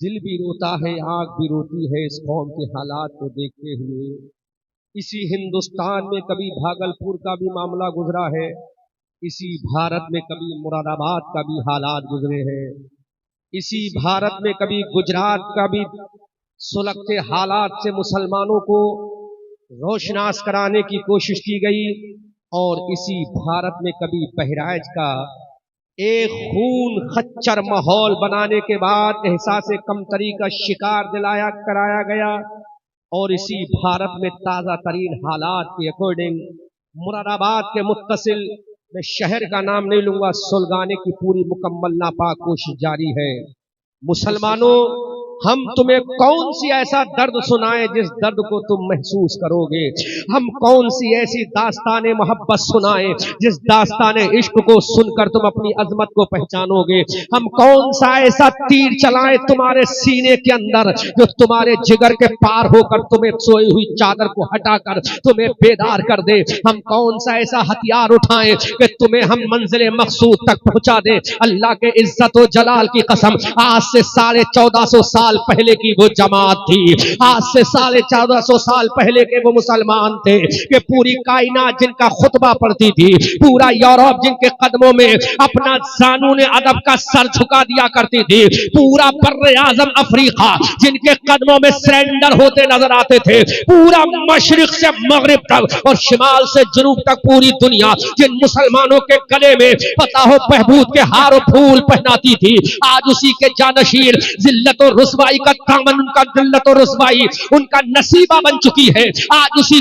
दिल भी रोता है, आंख भी रोती है इस कौम के हालात को देखते हुए। इसी हिंदुस्तान में कभी भागलपुर का भी मामला गुजरा है, इसी भारत में कभी मुरादाबाद का भी हालात गुजरे हैं, इसी भारत में कभी गुजरात का भी सुलगते हालात से मुसलमानों को रोशनास कराने की कोशिश की गई, और इसी भारत में कभी बहराइच का एक खून खच्चर माहौल बनाने के बाद एहसास कमतरी का शिकार दिलाया कराया गया। और इसी भारत में ताजा तरीन हालात के अकॉर्डिंग मुरादाबाद के मुत्तसिल, मैं शहर का नाम नहीं लूंगा, सुलगाने की पूरी मुकम्मल नापाक कोशिश जारी है। मुसलमानों, हम तुम्हें कौन सी ऐसा दर्द सुनाए जिस दर्द को तुम महसूस करोगे? हम कौन सी ऐसी दास्ताने मोहब्बत सुनाए जिस दास्ताने इश्क को सुनकर तुम अपनी अजमत को पहचानोगे? हम कौन सा ऐसा तीर चलाएं तुम्हारे सीने के अंदर जो तुम्हारे जिगर के पार होकर तुम्हें सोई हुई चादर को हटाकर तुम्हें बेदार कर दे? हम कौन सा ऐसा हथियार उठाएं कि तुम्हें हम मंजिल मकसूद तक पहुंचा दे? अल्लाह के इज्जत और जलाल की कसम, आज से 1450 साल पहले की वो जमात थी, आज से 1450 साल पहले के वो मुसलमान थे कि पूरी कायनात जिनका खुतबा पढ़ती थी, पूरा यूरोप जिनके कदमों में अपना ज़ानून अदब का सर झुका दिया करती थी, पूरा बर्रे आज़म अफ्रीका जिनके कदमों में सरेंडर होते नजर आते थे, पूरा मशरिक से मगरिब तक और शिमाल से जुनूब तक पूरी दुनिया जिन मुसलमानों के गले में पता हो बहबूद के हार फूल पहनाती थी, आज उसी के जानशीर जिल्लत और रुस्वाई का दामन, उनका जिल्लत और रुस्वाई उनका नसीबा बन चुकी है। आज उसी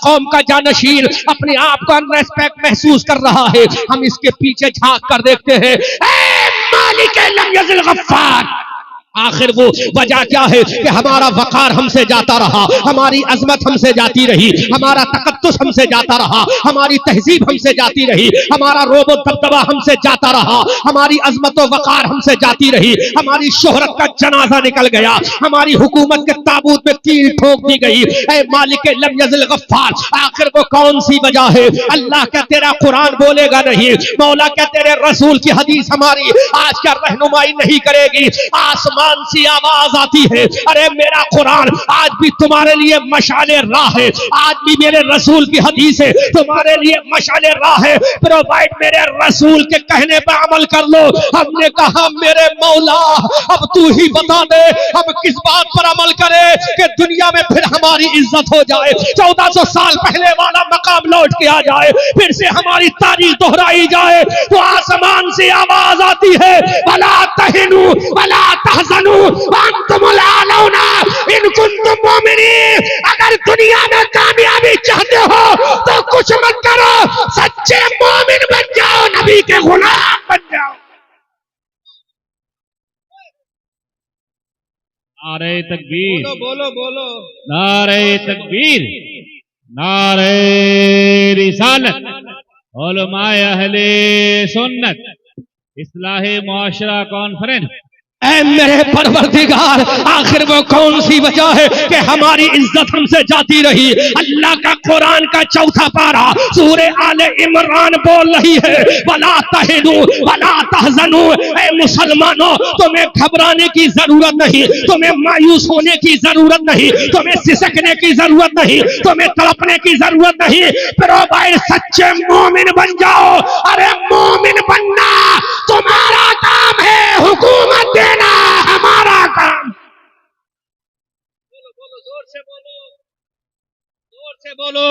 कौम का जानशीर अपने आप को अनरेस्पेक्ट महसूस कर रहा है। हम इसके पीछे झांक कर देखते हैं, ऐ मालिक लम यज़िल गफ्फार, आखिर वो वजह क्या है कि हमारा वकार हमसे जाता रहा, हमारी अजमत हमसे जाती रही, हमारा तकद्दुस हमसे जाता रहा, हमारी तहजीब हमसे जाती रही, हमारा रोब और दबदबा हमसे जाता रहा, हमारी अजमत और वकार हमसे जाती रही, हमारी शोहरत का जनाजा निकल गया, हमारी हुकूमत के ताबूत में तीर ठोक दी गई। ऐ मालिक लम यज़िल गफ्फार, आखिर वो कौन सी वजह है? अल्लाह क्या तेरा कुरान बोलेगा नहीं? मौला क्या तेरे रसूल की हदीस हमारी आज क्या रहनुमाई नहीं करेगी? आसमान सी आवाज आती है, अरे मेरा कुरान आज भी तुम्हारे लिए मशाले राह है, आज भी मेरे रसूल की हदीस है तुम्हारे लिए मशाले राह है, प्रोवाइड मेरे रसूल के कहने पर अमल कर लो। हमने कहा मेरे मौला अब तू ही बता दे हम किस बात पर अमल करें कि दुनिया में फिर हमारी इज्जत हो जाए, 1400 साल पहले वाला मकाम लौट के आ जाए, फिर से हमारी तारीख दोहराई जाए। तो आसमान से आवाज आती है, वला तहिनु वला तहज़नु वअंतुमुल आलौना इन कुंतुम मुमिनीन, अगर दुनिया में कामयाबी चाहते हो तो कुछ मत करो, सच्चे मोमिन बन जाओ, नबी के गुलाम बन जाओ। नारे तकबीर, बोलो बोलो बोलो, नारे तकबीर, नारे रिसालत, उलमाए अहले सुन्नत, इस्लाहे मुआशरा कॉन्फ्रेंस। ऐ मेरे परवरदिगार, आखिर वो कौन सी वजह है कि हमारी इज्जत हमसे जाती रही? अल्लाह का कुरान का चौथा पारा सूरे आले इमरान बोल रही है, वला तहिनु वला तहज़नु, ऐ मुसलमानों तुम्हें घबराने की जरूरत नहीं, तुम्हें मायूस होने की जरूरत नहीं, तुम्हें सिसकने की जरूरत नहीं, तुम्हें तड़पने की जरूरत नहीं, प्रोवाइड सच्चे मोमिन बन जाओ। अरे मोमिन बनना तुम्हारा काम है, हुकूमत देना हमारा काम। बोलो बोलो, जोर से बोलो, जोर से बोलो।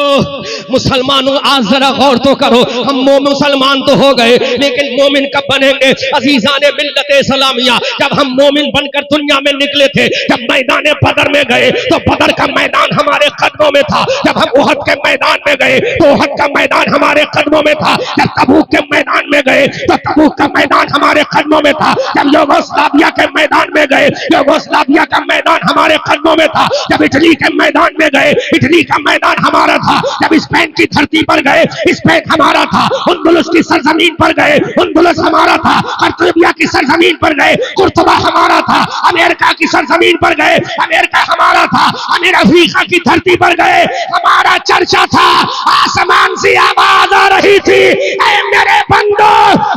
मुसलमानों आज जरा गौर तो करो, हम मुसलमान तो हो गए लेकिन मोमिन कब बनेंगे? अजीजाने मिल्लत इस्लामिया, जब हम मोमिन बनकर दुनिया में निकले थे, जब मैदान बदर में गए तो बदर का मैदान हमारे कदमों में था, जब हम उहद के मैदान में गए तो उहद का मैदान हमारे कदमों में था, जब तबूक के मैदान में गए तो तबूक का मैदान हमारे कदमों में था, जब यूगोस्लाविया के मैदान में गए यूगोस्लाविया का मैदान हमारे कदमों में था, जब इटली के मैदान में गए इटली का मैदान हमारा था, जब स्पेन की धरती पर गए स्पेन हमारा था, उंदुलुस की सरजमीन पर गए उंदुलुस हमारा था, कर्तुबिया की सरजमीन पर गए कुर्तुबा हमारा था, अमेरिका की सरजमीन पर गए अमेरिका हमारा था, अमीर अफ्रीका की धरती पर गए हमारा चर्चा था। आसमान से आवाज आ रही थी, ऐ मेरे बंदो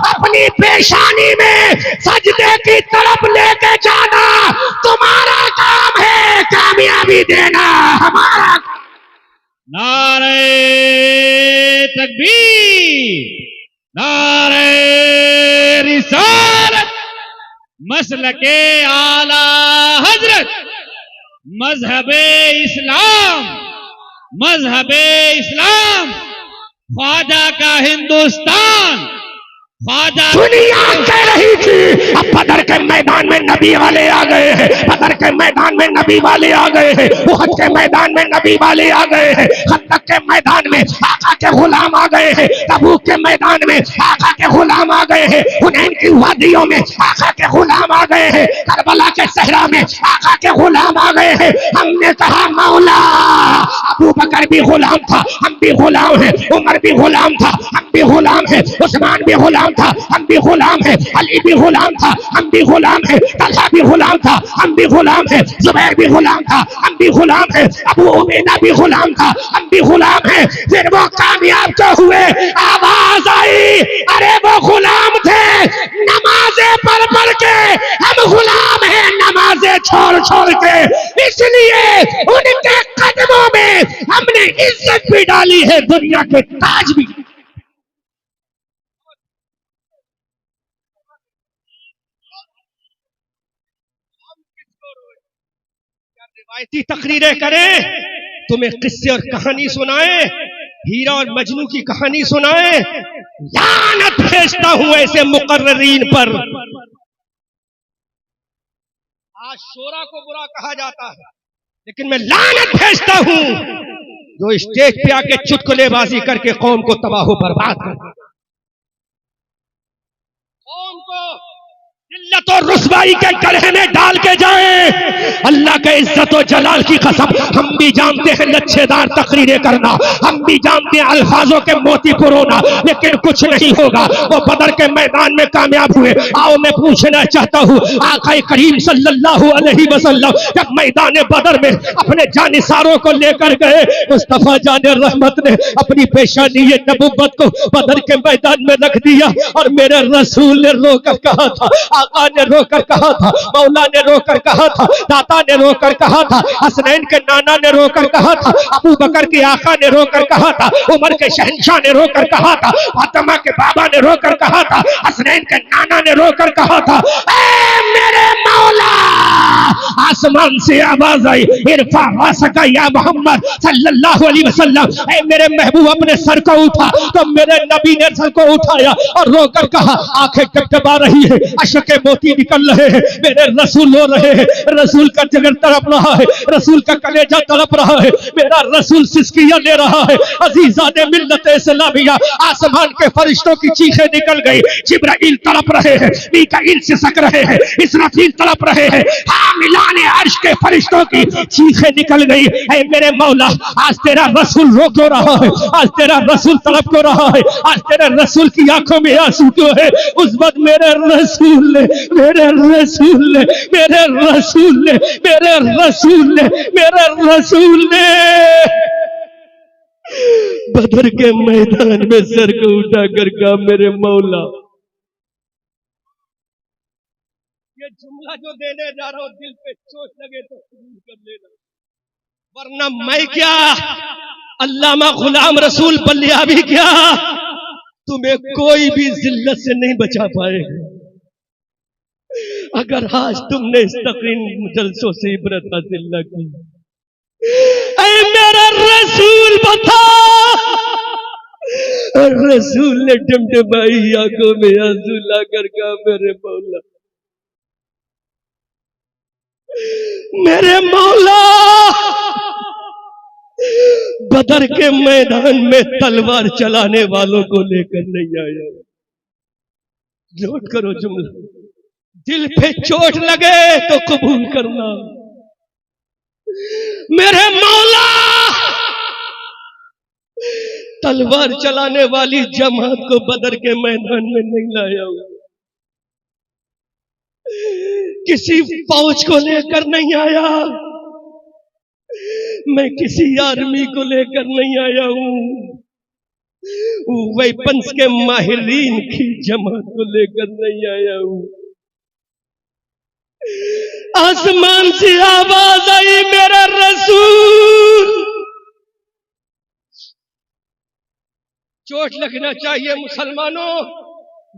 अपनी पेशानी में सजदे की तरफ लेके जा तकबीर, नारे रिसालत, मसलके आला हजरत, मजहबे इस्लाम, मजहबे इस्लाम, ख्वाजा का हिंदुस्तान, ख्वाजा। दुनिया कह रही थी अब बदर के मैदान में नबी वाले आ गए हैं, बदर के मैदान में नबी वाले आ गए हैं, उहद के मैदान में नबी वाले आ गए हैं, खंदक के मैदान में आका के गुलाम आ गए हैं, तबूक के मैदान में आका के गुलाम आ गए हैं, हुनैन की वादियों में आका के गुलाम आ गए हैं, करबला के सहरा में आका के गुलाम आ गए हैं। हमने कहा मौला, अबू बकर भी गुलाम था, हम भी गुलाम हैं, उमर भी गुलाम था, हम भी गुलाम हैं, उस्मान भी गुलाम था, हम भी गुलाम हैं, अली भी गुलाम था, हम भी गुलाम हैं, तलहा भी गुलाम था, हम भी गुलाम हैं, जुबैर भी गुलाम था, हम भी गुलाम हैं, अबू उबैदा भी गुलाम था, हम भी गुलाम हैं। फिर वो कामयाब तो हुए, आवाज आई, अरे वो गुलाम थे नमाजें पढ़ पढ़ के, हम गुलाम हैं नमाजें छोड़ छोड़ के, इसलिए उनके कदमों में हमने इज्जत भी डाली है, दुनिया के ताज भी। रिवायती तकरीरें करें, तुम्हें किस्से और कहानी सुनाए, हीरा और मजनू की कहानी सुनाए, लानत भेजता हूं ऐसे मुकर्ररीन पर। आज शोरा को बुरा कहा जाता है, लेकिन मैं लानत भेजता हूं जो स्टेज पे आके चुटकुलेबाजी करके कौम को तबाह बर्बाद कर, कौम को जिल्लत और रुसवाई के गड्ढे में डाल के जाए। अल्लाह के इज्जत और जलाल की कसम, हम भी जानते हैं लच्छेदार तकरीरें करना, हम भी जानते हैं अल्फाजों के मोती पुरोना, लेकिन कुछ नहीं होगा। वो बदर के मैदान में कामयाब हुए। आओ मैं पूछना चाहता हूँ, आका करीम सल्लल्लाहु अलैहि वसल्लम जब मैदान बदर में अपने जानिसारों को लेकर गए, मुस्तफा जान रहमत ने अपनी पेशानी नबुव्वत को बदर के मैदान में रख दिया और मेरे रसूल ने रोकर कहा था, आका ने रोकर कहा था, मौला ने रोकर कहा था, दाता ने रोकर कहा था, हसनैन के नाना ने रोकर कहा था, अबू बकर के आका ने रोकर कहा था, उमर के शहंशाह ने रोकर कहा था, फातिमा के बाबा ने रोकर कहा था, हसनैन के नाना ने रोकर कहा था, ऐ मेरे मौला। आसमान से आवाज आई, इरफा रासका या मोहम्मद सल्लल्लाहु अलैहि वसल्लम, ऐ मेरे महबूब अपने सर को उठा। तो मेरे नबी ने सर को उठाया और रोकर कहा, आंखें टपटपा रही है, के मोती निकल रहे हैं, मेरे रसूल रो रहे हैं, रसूल का जिगर तड़प रहा है, रसूल का कलेजा तड़प रहा है, मेरा रसूल सिसकियां ले रहा है। अजीजा ने मिल्लत इस्लामिया, आसमान के फरिश्तों की चीखें निकल गई, जिब्राइल तड़प रहे हैं, मीकाईल सिसक रहे हैं, इसराफील तड़प रहे हैं, हामिलाने अर्श के फरिश्तों की चीखें निकल गई। ऐ मेरे मौला, आज तेरा रसूल रो क्यों रहा है, आज तेरा रसूल तड़प क्यों रहा है, आज तेरे रसूल की आंखों में आंसू क्यों है। उस वक्त मेरे रसूल ने, मेरे रसूल ने, मेरे रसूल ने, मेरे रसूल ने, मेरे रसूल ने बदर के मैदान में सर को उठाकर कहा, मेरे मौला। ये जुमला जो देने जा रहा हूं, दिल पे चोट लगे तो कबूल कर लेना, वरना मैं क्या, अल्लामा गुलाम रसूल बल्लिया भी क्या, तुम्हें कोई भी जिल्लत से नहीं बचा पाएगा। अगर आज तुमने इस तकरीर जलसों से इबरत हासिल न की, ऐ मेरा रसूल बता। रसूल ने टमटमाई आंखों में आंसू लाकर कहा, मेरे मौला, मेरे मौला, बदर के मैदान में तलवार चलाने वालों को लेकर नहीं आया। नोट करो जुमला, दिल पे चोट लगे तो कबूल करना, मेरे मौला, तलवार चलाने वाली जमात को बदर के मैदान में नहीं लाया हूं, किसी फौज को लेकर नहीं आया, मैं किसी आर्मी को लेकर नहीं आया हूं, वेपन्स के माहिरीन की जमात को लेकर नहीं आया हूं। आसमान से आवाज आई, मेरा रसूल चोट लगना चाहिए मुसलमानों,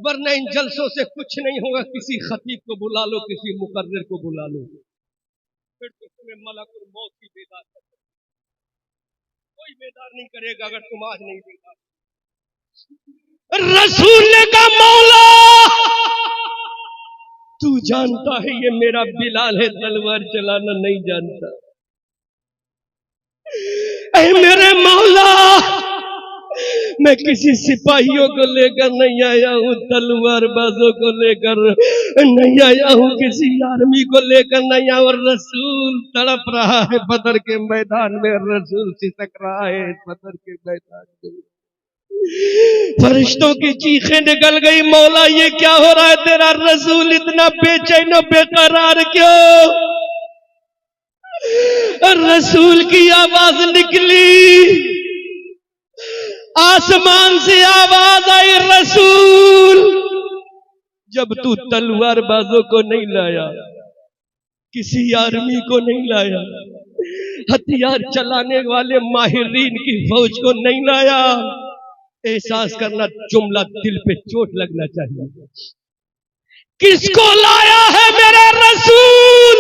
वरना इन जलसों से कुछ नहीं होगा। किसी खतीब को बुला लो, किसी मुकर्रिर को बुला लो, फिर तो तुम्हें मलकुल मौत की बेदार कर, कोई बेदार नहीं करेगा अगर तुम आज नहीं देखा। रसूल ने कहा मौला तू जानता है ये मेरा बिलाल है, तलवार चलाना नहीं जानता। ऐ मेरे मौला मैं किसी सिपाहियों को लेकर नहीं आया हूँ, तलवार बाजों को लेकर नहीं आया हूँ, किसी आर्मी को लेकर नहीं आया। और रसूल तड़प रहा है बदर के मैदान में, रसूल सिसक रहा है बदर के मैदान में। फरिश्तों की चीखें निकल गई, मौला ये क्या हो रहा है, तेरा रसूल इतना बेचैन और बेकरार क्यों? रसूल की आवाज निकली, आसमान से आवाज आई, रसूल जब तू तलवार बाजों को नहीं लाया, किसी आर्मी को नहीं लाया, हथियार चलाने वाले माहिरीन की फौज को नहीं लाया, एहसास करना जुमला दिल पे चोट लगना चाहिए। किसको लाया है मेरे रसूल?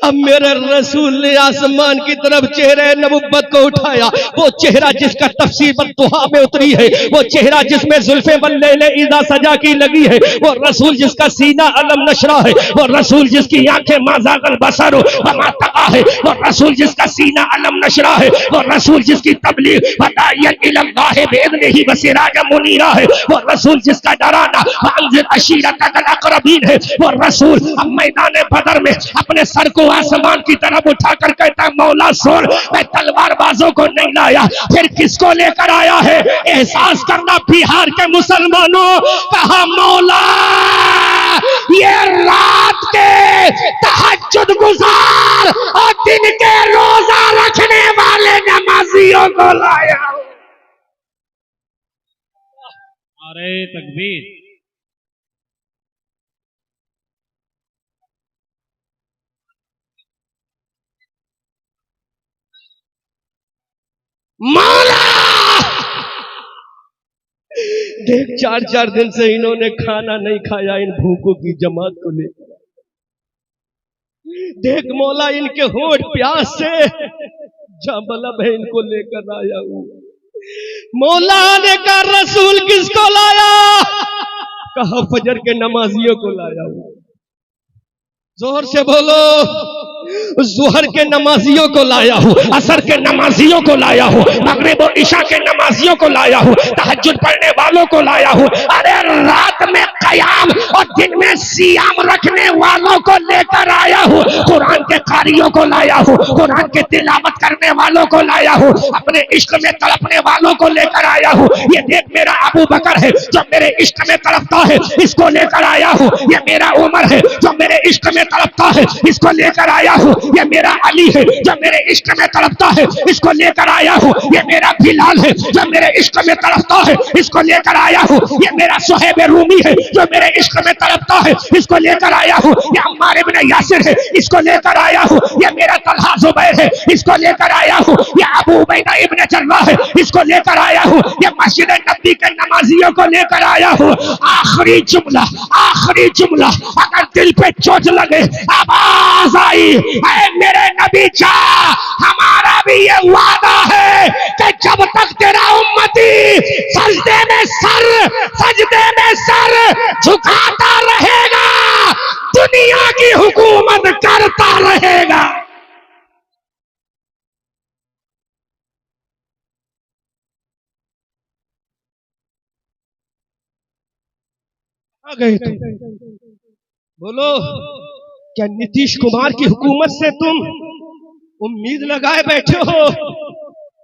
अब मेरे रसूल ने आसमान की तरफ चेहरे नबुव्वत को उठाया, वो चेहरा जिसका तफसीर बद्दुहा में उतरी है, वो चेहरा जिसमें जुल्फे बल्लेले इज़ा सजा की लगी है, वो रसूल जिसका सीना अलम नशरा है, वो रसूल जिसकी आंखें माज़ागल बसर वमा तक़ा है, वो रसूल जिसका सीना अलम नशरा है, वो रसूल जिसकी तबलीग वदाइयन इलल्लाह बिइज़निही व सिराजम मुनीरा है, वो रसूल जिसका डराना वअंज़िर अशीरतकल अक़रबीन है, वो रसूल अब मैदान बदर में अपने सर को आसमान की तरफ उठाकर कहता है मौला सुन, मैं तलवारबाजों को नहीं लाया, फिर किसको लेकर आया है? एहसास करना बिहार के मुसलमानों, कहा मौला ये रात के तहज्जुद गुजार और दिन के रोजा रखने वाले नमाजियों को लाया। अरे तकबीर। मौला देख 4-4 दिन से इन्होंने खाना नहीं खाया, इन भूखों की जमात को लेकर देख मौला, इनके होठ प्यास से जबलब है, इनको लेकर आया हूं। मौला ने कहा रसूल किसको लाया? कहा फजर के नमाजियों को लाया हूं। जोर से बोलो, जुहर के नमाजियों को लाया हूँ, असर के नमाजियों को लाया हूँ, मगरिब और इशा के नमाजियों को लाया हूँ, तहज्जुद पढ़ने वालों को लाया हूँ, अरे रात में कयाम और दिन में सियाम रखने वालों को लेकर आया हूँ, कुरान के कारियों को लाया हूँ, कुरान के तिलावत करने वालों को लाया हूँ, अपने इश्क में तड़पने वालों को लेकर आया हूँ। ये देख मेरा अबू बकर है जो मेरे इश्क में तड़पता है, इसको लेकर आया हूँ। ये मेरा उमर है जो मेरे इश्क में तड़पता है, इसको लेकर आया हूँ। ये मेरा अली है जो मेरे इश्क में तड़पता है, इसको लेकर आया हूँ। ये मेरा बिलाल है जो मेरे इश्क में तड़पता है, इसको लेकर आया हूँ। ये मेरा सुहैब रूमी है जो मेरे इश्क में तड़पता है, इसको लेकर आया हूँ। ये अम्मार इब्न यासिर है, इसको लेकर आया हूँ। ये मेरा तलहा जुबैर है, इसको लेकर आया हूँ। ये अबू उबैदा इब्न जर्राह है, इसको लेकर आया हूँ। ये मस्जिद नबी के नमाजियों को लेकर आया हूँ। आखिरी जुमला, आखिरी जुमला, अगर दिल पे चोट लगे आवाज आई, मेरे नबी जा, हमारा भी ये वादा है कि जब तक तेरा उम्मती सजदे में सर झुकाता रहेगा, दुनिया की हुकूमत करता रहेगा। आ गए तुम, बोलो क्या नीतीश कुमार की हुकूमत से तुम उम्मीद लगाए बैठे हो?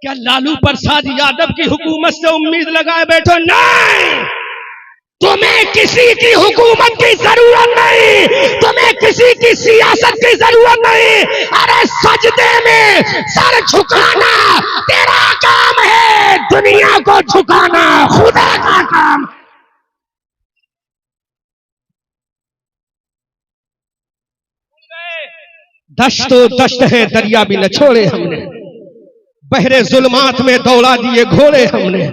क्या लालू प्रसाद यादव की हुकूमत से उम्मीद लगाए बैठे हो? नहीं, तुम्हें किसी की हुकूमत की जरूरत नहीं, तुम्हें किसी की सियासत की जरूरत नहीं। अरे सजदे में सर झुकाना तेरा काम है, दुनिया को झुकाना खुदा का काम। दश्त तो दश्त है, दरिया भी न छोड़े हमने, बहरे जुल्मात में दौड़ा दिए घोड़े हमने,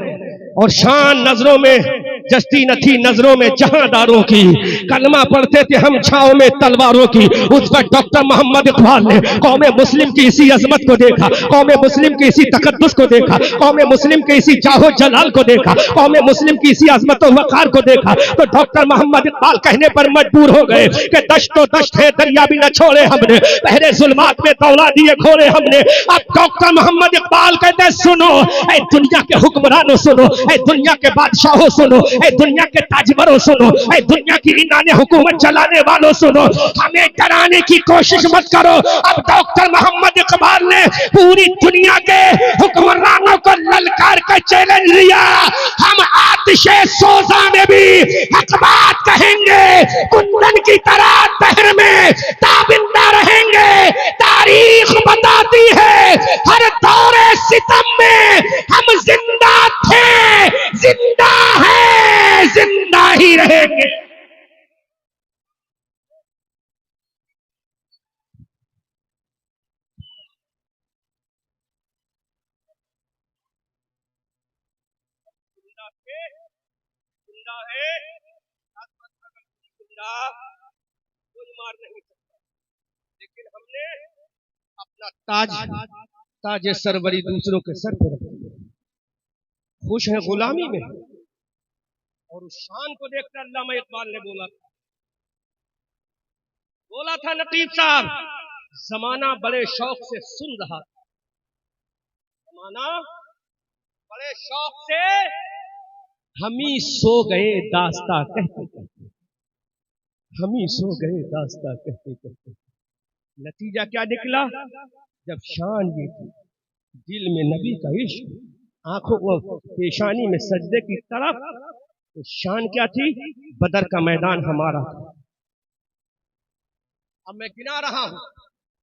और शान नजरों में जस्ती न थी नजरों में जहांदारों की। कलमा पढ़ते थे हम छाओं में तलवारों की। उस पर डॉक्टर मोहम्मद इकबाल ने कौमे मुस्लिम की इसी अजमत को देखा, कौमे मुस्लिम की इसी तकद्दुस को देखा, कौमे मुस्लिम के इसी जाहो जलाल को देखा, कौमे मुस्लिम की इसी अजमत व वकार को देखा। तो डॉक्टर मोहम्मद इकबाल कहने पर मजबूर हो गए कि दश्त तो दश्त है, दरिया भी न छोड़े हमने, पहले जुल्मात में दौड़ा दिए घोड़े हमने। अब डॉक्टर मोहम्मद इकबाल कहते हैं सुनो ऐ दुनिया के हुक्मरानों, सुनो ऐ दुनिया के बादशाहों, सुनो ऐ दुनिया के ताजवरों, सुनो ऐ दुनिया की इनाने हुकूमत चलाने वालों, सुनो हमें डराने की कोशिश मत करो। अब डॉक्टर मोहम्मद इकबाल ने पूरी दुनिया के हुक्मरानों को ललकार कर चैलेंज दिया। हम आतिशे सोजा में भी हक बात कहेंगे, कुंदन की तरह दहर में ताबिंदा रहेंगे। तारीख बताती है हर दौरे सितम में हम जिंदा थे, जिंदा है, जिंदा ही रहेंगे। जिंदा है, जिंदा कोई मार नहीं सकता, लेकिन हमने अपना ताज सरवरी दूसरों के सर पर रख दिया। खुश है गुलामी में, और उस शान को देखकर अल्लामा इकबाल ने बोला था नकीब साहब, जमाना बड़े शौक से सुन रहा था, जमाना बड़े शौक से, हम ही सो गए दास्ता कहते कहते, हम ही सो गए दास्ता कहते कहते। नतीजा क्या निकला? जब शान ये थी, दिल में नबी का इश्क, आंखों को पेशानी में सजदे की तरफ, तो शान क्या थी? बदर का मैदान हमारा था। अब मैं गिना रहा हूं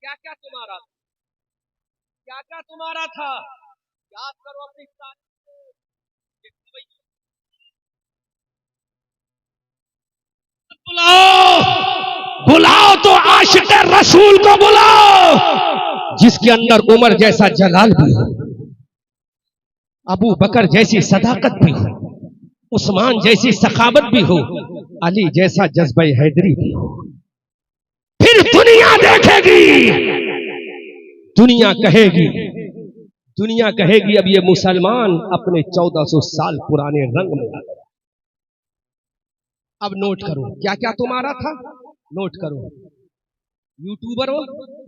क्या क्या तुम्हारा था, क्या क्या तुम्हारा था। याद करो अपनी बुलाओ, बुलाओ तो आशिक रसूल को बुलाओ, जिसके अंदर उमर जैसा जलाल भी हो, अबू बकर जैसी सदाकत भी हो, उस्मान जैसी सखावत भी हो, अली जैसा जज्बा हैदरी भी हो। फिर दुनिया देखेगी, दुनिया कहेगी, दुनिया कहेगी अब ये मुसलमान अपने 1400 साल पुराने रंग में आ गया। अब नोट करो क्या क्या तुम्हारा था, नोट करो यूट्यूबरों,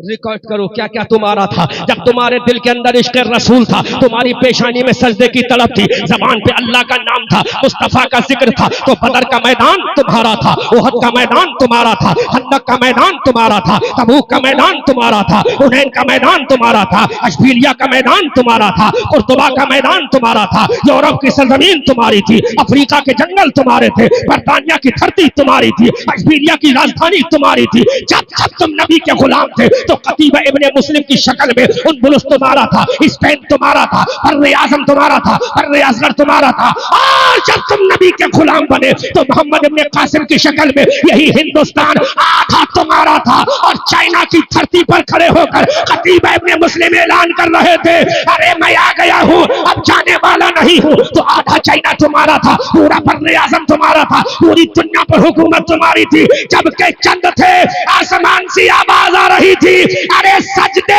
रिकॉर्ड करो क्या क्या तुम्हारा था। जब तुम्हारे दिल के अंदर इश्क रसूल था, तुम्हारी पेशानी में सजदे की तड़प थी, जबान पे अल्लाह का नाम था, मुस्तफा का जिक्र था, तो बदर का मैदान तुम्हारा था, उहद का मैदान तुम्हारा था, खंदक का मैदान तुम्हारा था, तबूक का मैदान तुम्हारा था, हुनैन का मैदान तुम्हारा था, अशबीलिया का मैदान तुम्हारा था, कुर्तुबा का मैदान तुम्हारा था, यूरोप की सरजमीन तुम्हारी थी, अफ्रीका के जंगल तुम्हारे थे, बरतानिया की धरती तुम्हारी थी, अशबीलिया की राजधानी तुम्हारी थी। जब जब तुम नबी के गुलाम थे तो कतीबा इब्ने मुस्लिम की शक्ल में उनबुलुस तुम्हारा था, स्पेन तुम्हारा था, बर्रे आजम तुम्हारा था, बर्रे असगर तुम्हारा था। और जब तुम नबी के गुलाम बने तो मोहम्मद इब्ने कासिम की शक्ल में यही हिंदुस्तान आधा तुम्हारा था। और चाइना की धरती पर खड़े होकर कतीबा इब्ने मुस्लिम ऐलान कर रहे थे, अरे मैं आ गया हूं, अब जाने वाला नहीं हूं। तो आधा चाइना तुम्हारा था, पूरा बर्रे आजम तुम्हारा था, पूरी दुनिया पर हुकूमत तुम्हारी थी। जबकि चंद थे, आसमान से आवाज आ रही थी, अरे सजदे